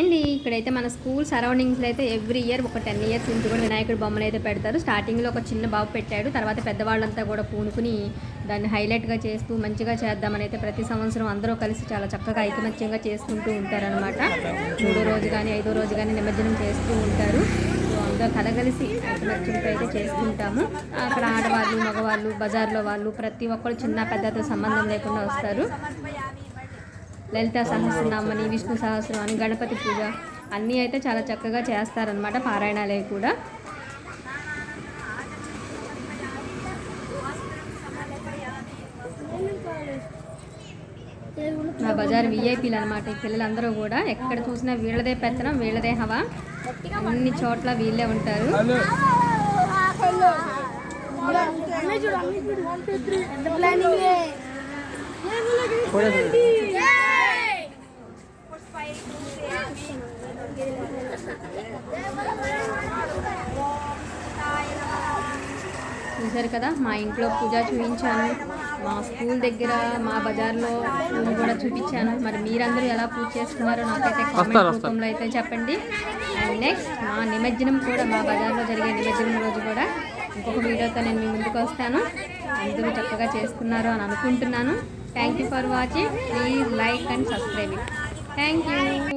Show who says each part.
Speaker 1: అండి. ఇక్కడైతే మన స్కూల్ సరౌండింగ్స్లో అయితే ఎవ్రీ ఇయర్ ఒక 10 ఇయర్స్ నుంచి కూడా వినాయకుడి బొమ్మను అయితే పెడతారు. స్టార్టింగ్లో ఒక చిన్న బాబు పెట్టాడు, తర్వాత పెద్దవాళ్ళంతా కూడా పూనుకుని దాన్ని హైలైట్గా చేస్తూ మంచిగా చేద్దామని అయితే ప్రతి సంవత్సరం అందరూ కలిసి చాలా చక్కగా ఐకమత్యంగా చేసుకుంటూ ఉంటారనమాట. 3వ రోజు కానీ 5వ రోజు కానీ నిమజ్జనం చేస్తూ ఉంటారు. సో అందరూ కలగలిసి ఐకమత్యంతో అయితే చేసుకుంటాము. అక్కడ ఆడవాళ్ళు, మగవాళ్ళు, బజార్లో వాళ్ళు ప్రతి ఒక్కరు చిన్న పెద్దతో సంబంధం లేకుండా వస్తారు. లలితా సహస్రనామని, విష్ణు సహస్రం అని, గణపతి పూజ అన్నీ అయితే చాలా చక్కగా చేస్తారనమాట. పారాయణాలే కూడా మా బజార్ విఐపీలు అనమాట. ఈ పిల్లలందరూ కూడా ఎక్కడ చూసినా వీళ్ళదే పెత్తనం, వీళ్ళదే హవా, అన్ని చోట్ల వీళ్ళే ఉంటారు. చూసారు కదా, మా ఇంట్లో పూజ చూపించాను, మా స్కూల్ దగ్గర మా బజార్లో పూజ కూడా చూపించాను. మరి మీరందరూ ఎలా పూజ చేసుకున్నారో నాకైతే కామెంట్ రూపంలో అయితే చెప్పండి. అండ్ నెక్స్ట్ మా నిమజ్జనం కూడా, మా బజార్లో జరిగే నిమజ్జనం రోజు కూడా ఇంకొక వీడియోతో నేను మీ ముందుకు వస్తాను. అందరూ చక్కగా చేసుకున్నారు అని అనుకుంటున్నాను. Thank you for watching. Please like and subscribe. Thank you.